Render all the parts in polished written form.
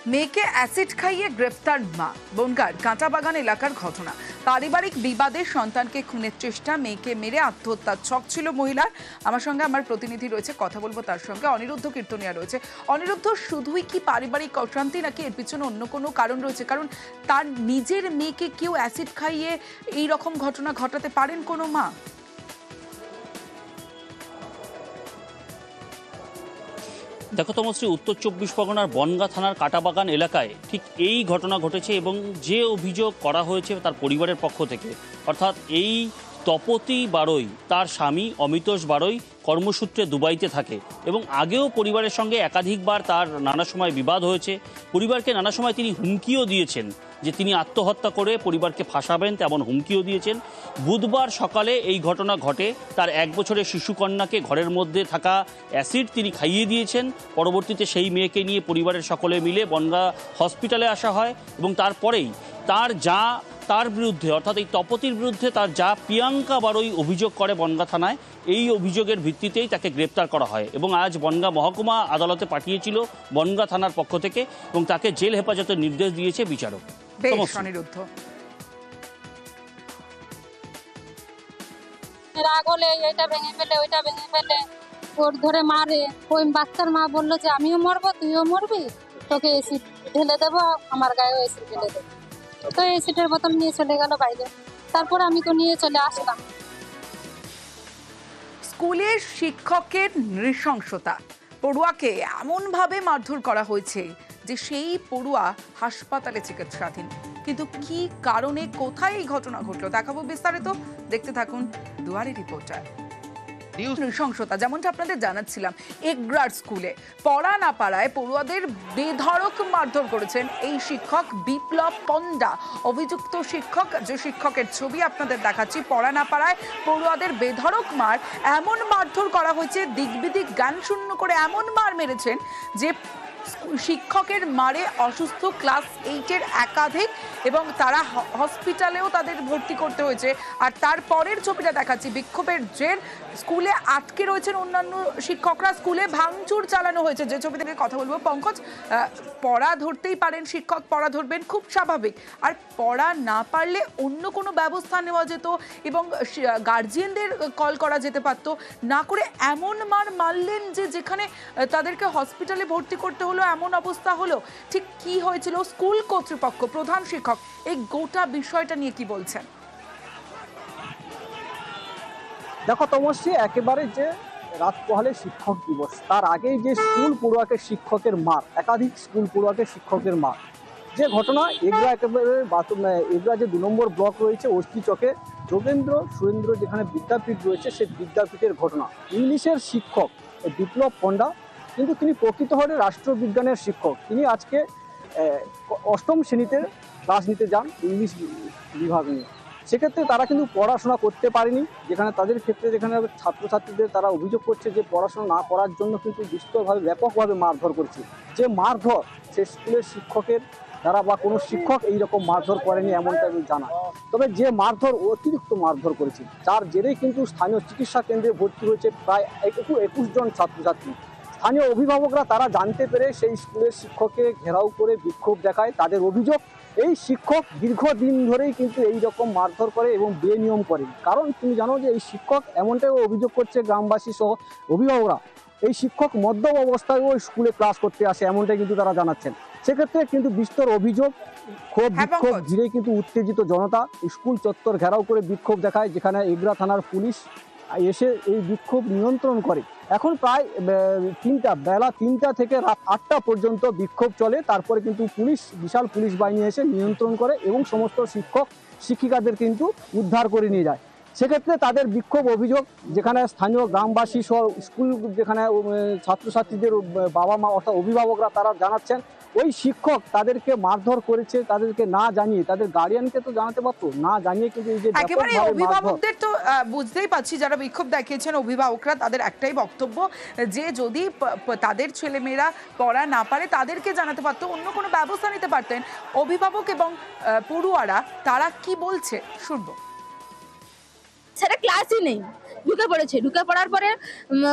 মেয়েকে অ্যাসিড খাইয়ে গ্রেফতার মা। বনগাঁর কাঁটাবাগান এলাকার ঘটনা। পারিবারিক বিবাদে সন্তানকে খুনের চেষ্টা, মেয়েকে মেরে আত্মহত্যার ছক ছিল মহিলার। আমার সঙ্গে আমার প্রতিনিধি রয়েছে, কথা বলবো তার সঙ্গে। অনিরুদ্ধ কীর্তনিয়া রয়েছে। অনিরুদ্ধ, শুধুই কি পারিবারিক অশান্তি নাকি এর পিছনে অন্য কোনো কারণ রয়েছে? কারণ তার নিজের মেয়েকে কেউ অ্যাসিড খাইয়ে এই রকম ঘটনা ঘটাতে পারেন কোনো মা? দেখো তমশ্রী, উত্তর 24 পরগনার বনগাঁ থানার কাঁটাবাগান এলাকায় ঠিক এই ঘটনা ঘটেছে এবং যে অভিযোগ করা হয়েছে তার পরিবারের পক্ষ থেকে, অর্থাৎ এই তপতী বারৈ তার স্বামী অমিতোষ বারৈ কর্মসূত্রে দুবাইতে থাকে এবং আগেও পরিবারের সঙ্গে একাধিকবার তার নানা সময় বিবাদ হয়েছে। পরিবারকে নানা সময় তিনি হুমকিও দিয়েছেন যে তিনি আত্মহত্যা করে পরিবারকে ফাঁসাবেন, তেমন হুমকিও দিয়েছেন। বুধবার সকালে এই ঘটনা ঘটে। তার 1 বছরের শিশুকন্যাকে ঘরের মধ্যে থাকা অ্যাসিড তিনি খাইয়ে দিয়েছেন। পরবর্তীতে সেই মেয়েকে নিয়ে পরিবারের সকলে মিলে বনগাঁ হসপিটালে আসা হয় এবং তারপরেই তার বিরুদ্ধে, অর্থাৎ এই তপতির বিরুদ্ধে তার যা প্রিয়াঙ্কা বারৈ অভিযোগ করে বনগাঁ থানায়, এই অভিযোগের ভিত্তিতেই তাকে গ্রেপ্তার করা হয় এবং আজ বনগাঁ মহকুমা আদালতে পাঠিয়েছিল বনগাঁ থানার পক্ষ থেকে এবং তাকে জেল হেফাজতের নির্দেশ দিয়েছে বিচারক। রাগ হলে এটা ভেঙে ফেলে ওইটা ভেঙে ফেলে ওর ধরে মারে। ওই বাচ্চার মা বললো যে আমিও মরবো, তুইও মরবি, তোকে এসিড ঢেলে দেবো, আমার গায়েও এসিড ঢেলে দেবো। তো এসিডের বোতল নিয়ে চলে গেল বাইরে। তারপর আমি তো নিয়ে চলে আসলাম। স্কুলের শিক্ষকের নৃশংসতা, পড়ুয়াকে এমনভাবে মারধর করা হয়েছে যে সেই পড়ুয়া হাসপাতালে চিকিৎসাধীন। কিন্তু কি কারণে, কোথায় এই ঘটনা ঘটলো, দেখাবো বিস্তারিত। দেখতে থাকুন দুয়ারে রিপোর্টার। নৃশংসতা, যেমনটা আপনাদের জানাচ্ছিলাম, এগ্রার স্কুলে পড়া না পারায় পড়ুয়াদের বেধড়ক মারধর করেছেন এই শিক্ষক বিপ্লব পণ্ডা। অভিযুক্ত শিক্ষক, যে শিক্ষকের ছবি আপনাদের দেখাচ্ছি, পড়া না পারায় পড়ুয়াদের বেধড়ক মার, এমন মারধর করা হয়েছে, দিকবিদিক জ্ঞান শূন্য করে এমন মার মেরেছেন যে শিক্ষকের মারে অসুস্থ ক্লাস 8-এর একাধিক এবং তারা হসপিটালেও তাদের ভর্তি করতে হয়েছে। আর তারপরের ছবিটা দেখাচ্ছি, বিক্ষোভের জের স্কুলে আটকে রয়েছেন অন্যান্য শিক্ষকরা, স্কুলে ভাঙচুর চালানো হয়েছে। যে ছবি থেকে কথা বলবো পঙ্কজ, পড়া ধরতেই পারেন শিক্ষক, পড়া ধরবেন, খুব স্বাভাবিক। আর পড়া না পারলে অন্য কোনো ব্যবস্থা নেওয়া যেত এবং গার্জিয়ানদের কল করা যেতে পারত, না করে এমন মার মারলেন যে যেখানে তাদেরকে হসপিটালে ভর্তি করতে হলো, এমন অবস্থা হলো। ঠিক কি হয়েছিল, স্কুল কর্তৃপক্ষ, প্রধান শিক্ষক এই গোটা বিষয়টা নিয়ে কি বলছেন? দেখো তমশ্রী, একেবারে যে রাত পোহালে শিক্ষক দিবস, তার আগেই যে স্কুল পড়ুয়াকে শিক্ষকের মার, একাধিক স্কুল পড়ুয়াকে শিক্ষকের মার, যে ঘটনা এগুলো একেবারে এগুলো যে 2 নম্বর ব্লক রয়েছে ওস্তি চকে যোগেন্দ্র সুরেন্দ্র যেখানে বিদ্যাপীঠ রয়েছে, সেই বিদ্যাপীঠের ঘটনা। ইংলিশের শিক্ষক বিপ্লব পণ্ডা, কিন্তু তিনি প্রকৃত হলে রাষ্ট্রবিজ্ঞানের শিক্ষক। তিনি আজকে 8ম শ্রেণীতে ক্লাস নিতে যান ইংলিশ বিভাগ নিয়ে। সেক্ষেত্রে তারা কিন্তু পড়াশোনা করতে পারেনি, যেখানে তাদের ক্ষেত্রে যেখানে ছাত্রছাত্রীদের তারা অভিযোগ করছে যে পড়াশোনা না করার জন্য কিন্তু বিস্তরভাবে ব্যাপকভাবে মারধর করছে। যে মারধর সে স্কুলের শিক্ষকের দ্বারা বা কোনো শিক্ষক এইরকম মারধর করেনি এমনটা আমি জানা। তবে যে মারধর, অতিরিক্ত মারধর করেছে, যার জেরেই কিন্তু স্থানীয় চিকিৎসা কেন্দ্রে ভর্তি হয়েছে প্রায় 21 জন ছাত্রছাত্রী। স্থানীয় অভিভাবকরা তারা জানতে পেরে সেই স্কুলের শিক্ষককে ঘেরাও করে বিক্ষোভ দেখায়। তাদের অভিযোগ এই শিক্ষক দীর্ঘদিন ধরেই কিন্তু এই রকম মারধর করে এবং বেনিয়ম করে। কারণ তুমি জানো যে এই শিক্ষক, এমনটাই অভিযোগ করছে গ্রামবাসী সহ অভিভাবকরা, এই শিক্ষক মদ্যপ অবস্থায় ওই স্কুলে ক্লাস করতে আসে, এমনটাই কিন্তু তারা জানাচ্ছেন। সেক্ষেত্রে কিন্তু বিস্তর অভিযোগ, ক্ষোভ বিক্ষোভ ঘিরে কিন্তু উত্তেজিত জনতা স্কুল চত্বর ঘেরাও করে বিক্ষোভ দেখায়, যেখানে এগরা থানার পুলিশ এসে এই বিক্ষোভ নিয়ন্ত্রণ করে। এখন প্রায় বেলা 3টা থেকে রাত 8টা পর্যন্ত বিক্ষোভ চলে। তারপরে কিন্তু বিশাল পুলিশ বাহিনী এসে নিয়ন্ত্রণ করে এবং সমস্ত শিক্ষক শিক্ষিকাদের কিন্তু উদ্ধার করে নিয়ে যায়। সেক্ষেত্রে তাদের বিক্ষোভ অভিযোগ, যেখানে স্থানীয় গ্রামবাসী সহ স্কুল, যেখানে ছাত্রছাত্রীদের বাবা মা অর্থাৎ অভিভাবকরা তারা জানাচ্ছেন ওই শিক্ষক তাদেরকে মারধর করেছে, তাদেরকে না জানিয়ে, তাদের গার্ডিয়ানকে তো জানাতে পারতো, না জানিয়ে কিন্তু এই যে একেবারে অভিভাবকদের তো বুঝতেই পারছি, যারা বিক্ষোভ দেখিয়েছেন অভিভাবকরা, তাদের একটাই বক্তব্য যে যদি তাদের ছেলেমেয়েরা পড়া না পারে তাদেরকে জানাতে পারতো, অন্য কোনো ব্যবস্থা নিতে পারতেন। অভিভাবক এবং পড়ুয়ারা তারা কি বলছে শুনবো। সেটা ক্লাসই নেই, ঢুকে পড়েছে। ঢুকে পড়ার পরে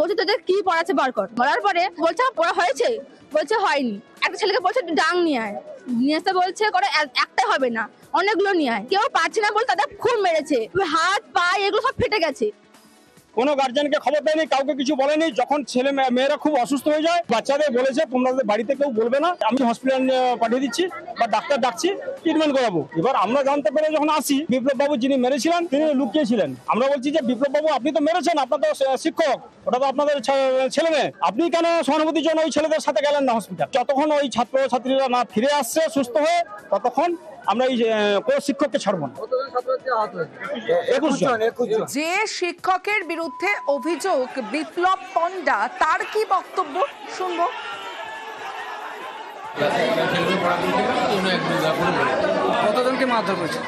বলছে তোদের কি পড়াচ্ছে বার কর। বলার পরে বলছে পড়া হয়েছে, বলছে হয়নি। একটা ছেলেকে বলছে ডাং নিয়ে আয়, নিয়ে আসতে বলছে করে একটা হবে না, অনেকগুলো নিয়ে আয়। কেউ পারছে না বলে তাদের খুব মেরেছে, হাত পা এগুলো সব ফেটে গেছে। কোনো গার্জিয়ানকে খবর দেয়নি, কাউকে কিছু বলেনি। যখন ছেলে মেয়েরা খুব অসুস্থ হয়ে যায়, বাচ্চাদের বলেছে তোমাদের বাড়িতে কেউ বলবে না, আমি হসপিটাল পাঠিয়ে দিচ্ছি বা ডাক্তার ডাকছি, ট্রিটমেন্ট করাবো। এবার আমরা জানতে পেরে যখন আসি, বিপ্লব বাবু যিনি মেরেছিলেন তিনি লুকিয়েছিলেন। আমরা বলছি যে বিপ্লব বাবু আপনি তো মেরেছেন, আপনার তো শিক্ষক, ওটা তো আপনাদের ছেলে মেয়ে, আপনি কেন সহানুভূতির জন্য ওই ছেলেদের সাথে গেলেন না হসপিটাল? যতক্ষণ ওই ছাত্র ছাত্রীরা না ফিরে আসছে সুস্থ হয়ে, ততক্ষণ আমরা এই কোনো শিক্ষককে ছাড়বো না। 21 জন। যে শিক্ষকের বিরুদ্ধে অভিযোগ বিপ্লব পণ্ডা, তার কি বক্তব্য শুনবো। কতজনকে মারধর করেছে?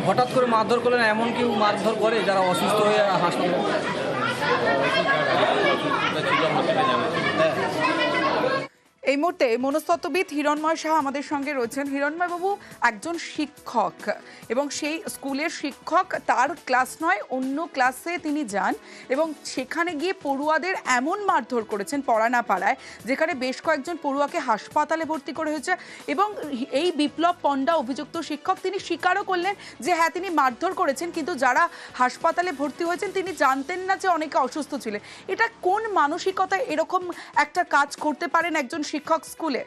হঠাৎ করে মারধর করলেন, এমন কেউ মারধর করে যারা অসুস্থ হয়ে হাসপাতালে? এই মুহূর্তে মনস্তত্ত্ববিদ হিরণময় শাহ আমাদের সঙ্গে রয়েছেন। হিরণময় বাবু একজন শিক্ষক এবং সেই স্কুলের শিক্ষক, তার ক্লাস নয় অন্য ক্লাসে তিনি যান এবং সেখানে গিয়ে পড়ুয়াদের এমন মারধর করেছেন পড়া না পারায়, যেখানে বেশ কয়েকজন পড়ুয়াকে হাসপাতালে ভর্তি করে হয়েছে। এবং এই বিপ্লব পণ্ডা অভিযুক্ত শিক্ষক তিনি স্বীকারও করলেন যে হ্যাঁ তিনি মারধর করেছেন, কিন্তু যারা হাসপাতালে ভর্তি হয়েছেন তিনি জানতেন না যে অনেকে অসুস্থ ছিলেন। এটা কোন মানসিকতায় এরকম একটা কাজ করতে পারেন একজন শিক্ষক স্কুলে?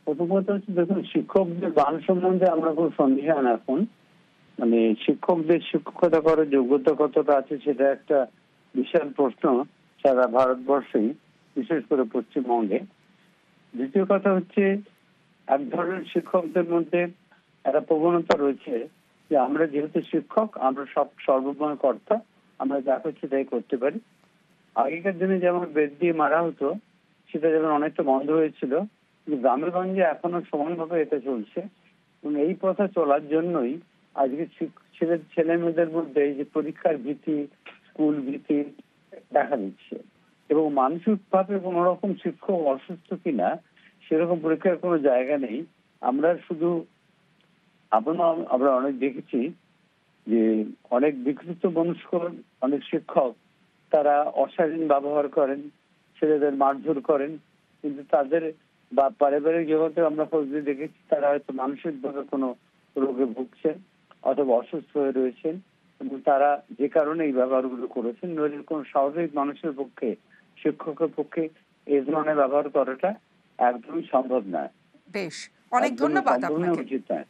প্রথমত হচ্ছে দেখুন, শিক্ষকদের মান সম্বন্ধে আমরা খুব সন্দেহান এখন। মানে শিক্ষকদের শিক্ষকতা করার যোগ্যতা কতটা আছে সেটা একটা বিশাল প্রশ্ন সারা ভারতবর্ষেই, বিশেষ করে পশ্চিমবঙ্গে। দ্বিতীয় কথা হচ্ছে, এক ধরনের শিক্ষকদের মধ্যে একটা প্রবণতা রয়েছে যে আমরা যেহেতু শিক্ষক, আমরা সর্বময় কর্তা, আমরা যা করছি তাই করতে পারি। আগেকার দিনে যেমন বেদ দিয়ে মারা হতো, সেটা যেমন অনেকটা বন্ধ হয়েছিল, কিন্তু গ্রামে গঞ্জে এখনো সমানভাবে এটা চলছে। এবং এই পথে চলার জন্যই আজকে ছেলে মেয়েদের মধ্যে এই যে পরীক্ষার ভীতি, স্কুল ভীতি দেখা দিচ্ছে। এবং মানসিকভাবে কোনো রকম শিক্ষক অসুস্থ কিনা সেরকম পরীক্ষার কোনো জায়গা নেই। আমরা অনেক দেখেছি যে অনেক বিকৃত মনস্ক অনেক শিক্ষক তারা অশালীন ব্যবহার করেন, ছেলেদের মারধর করেন, কিন্তু তাদের বা পারিবারিক জগতে আমরা খোঁজ দিয়ে দেখেছি তারা হয়তো মানসিকভাবে কোনো রোগে ভুগছেন অথবা অসুস্থ হয়ে রয়েছেন, এবং তারা যে কারণে এই ব্যবহারগুলো করেছেন। নইলে কোনো স্বাভাবিক মানুষের পক্ষে, শিক্ষকের পক্ষে এই ধরনের ব্যবহার করাটা একদমই সম্ভব নয়। বেশ, অনেক ধন্যবাদ আপনাকে। উচিত নয়।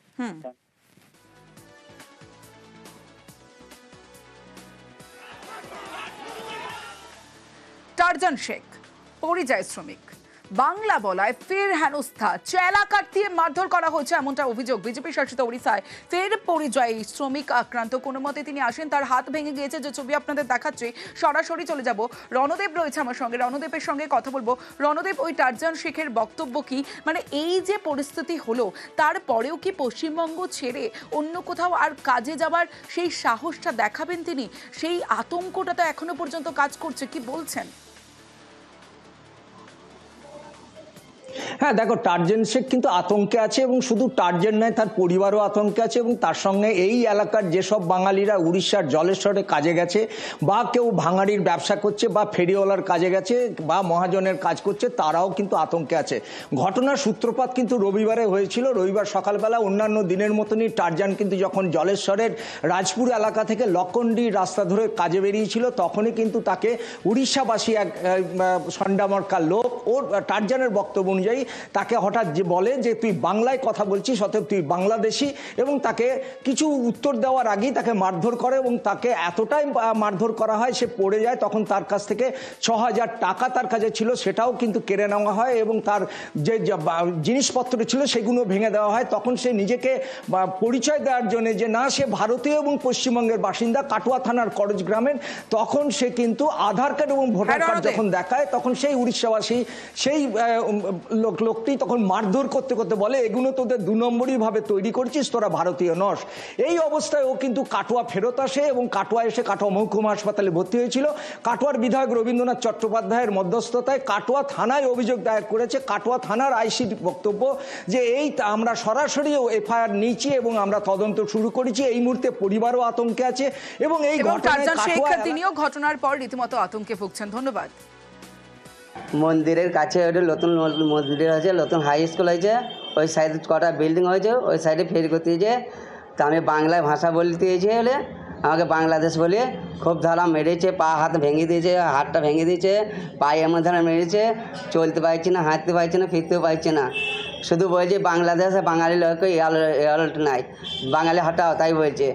টারজান শেখ পরিযায়ী শ্রমিক, বাংলা বলায় ফের হেনস্থা, চেলা কাটিয়ে মারধর করা হয়েছে এমনটা অভিযোগ। বিজেপি শাসিত ওড়িশায় ফের পরিযায়ী শ্রমিক আক্রান্ত, কোনো মতে তিনি আসেন, তার হাত ভেঙে গিয়েছে, যে ছবি আপনাদের দেখাচ্ছি। সরাসরি চলে যাব, রণদেব রয়েছে আমার সঙ্গে, রণদেবের সঙ্গে কথা বলবো। রণদেব, ওই টারজান শেখের বক্তব্য কি? মানে এই যে পরিস্থিতি হলো, তারপরেও কি পশ্চিমবঙ্গ ছেড়ে অন্য কোথাও আর কাজে যাবার সেই সাহসটা দেখাবেন তিনি? সেই আতঙ্কটা তো এখনো পর্যন্ত কাজ করছে, কি বলছেন? হ্যাঁ দেখো, টারজান শেখ কিন্তু আতঙ্কে আছে, এবং শুধু টারজান নয় তার পরিবারও আতঙ্কে আছে। এবং তার সঙ্গে এই এলাকার যেসব বাঙালিরা উড়িষ্যার জলেশ্বরে কাজে গেছে, বা কেউ ভাঙাড়ির ব্যবসা করছে, বা ফেরিওয়ালার কাজে গেছে, বা মহাজনের কাজ করছে, তারাও কিন্তু আতঙ্কে আছে। ঘটনার সূত্রপাত কিন্তু রবিবারে হয়েছিল। রবিবার সকালবেলা অন্যান্য দিনের মতনই টারজান কিন্তু যখন জলেশ্বরের রাজপুর এলাকা থেকে লক্ষণডি রাস্তা ধরে কাজে বেরিয়েছিল, তখনই কিন্তু তাকে উড়িষ্যাবাসী এক সন্ডামরকার লোক, ওর টারজানের বক্তব্য অনুযায়ী তাকে হঠাৎ যে বলে যে তুই বাংলায় কথা বলছিস, অতএব তুই বাংলাদেশি, এবং তাকে কিছু উত্তর দেওয়ার আগেই তাকে মারধর করে, এবং তাকে এতটাই মারধর করা হয় সে পড়ে যায়। তখন তার কাছ থেকে ৬,০০০ টাকা তার কাছে ছিল, সেটাও কিন্তু কেড়ে নেওয়া হয়, এবং তার যে জিনিসপত্র ছিল সেগুলো ভেঙে দেওয়া হয়। তখন সে নিজেকে পরিচয় দেওয়ার জন্য যে না সে ভারতীয় এবং পশ্চিমবঙ্গের বাসিন্দা, কাটুয়া থানার করজ গ্রামের, তখন সে কিন্তু আধার কার্ড এবং ভোটার কার্ড যখন দেখায়, তখন সেই উড়িষ্যাবাসী সেই লোক লোকটি তখন মারধর করতে করতে বলে, এগুলো তোদের 2 নম্বরই ভাবে তৈরি করছিস, তোরা ভারতীয় নস। এই অবস্থায় ও কিন্তু কাটোয়া ফেরত আসে এবং কাটোয়া এসে কাটোয়া মহকুমা হাসপাতালে ভর্তি হয়েছিল। কাটোয়ার বিধায়ক রবীন্দ্রনাথ চট্টোপাধ্যায়ের মধ্যস্থতায় কাটোয়া থানায় অভিযোগ দায়ের করেছে। কাটোয়া থানার আইসির বক্তব্য যে এই আমরা সরাসরি এফআইআর নিয়েছি এবং আমরা তদন্ত শুরু করেছি। এই মুহূর্তে পরিবারও আতঙ্কে আছে এবং এই ঘটনায় তিনিও ঘটনার পর রীতিমতো আতঙ্কে ভুগছেন। ধন্যবাদ। মন্দিরের কাছে ওটা নতুন মন্দির আছে, নতুন হাই স্কুল হয়েছে, ওই সাইডে কটা বিল্ডিং হয়েছে, ওই সাইডে ফেরি করতে গিয়েছে। তা আমি বাংলায় ভাষা বলতে গিয়েছি বলে আমাকে বাংলাদেশ বলে খুব ধারা মেরেছে, পা হাত ভেঙে দিয়েছে, হাতটা ভেঙে দিয়েছে, পায়ে এমন ধারা মেরেছে, চলতে পারছি না, হাঁটতে পারছি না, ফিরতেও পারছি না। শুধু বলছে বাংলাদেশে বাঙালি লোক নাই, বাঙালি হটাও, তাই বলছে।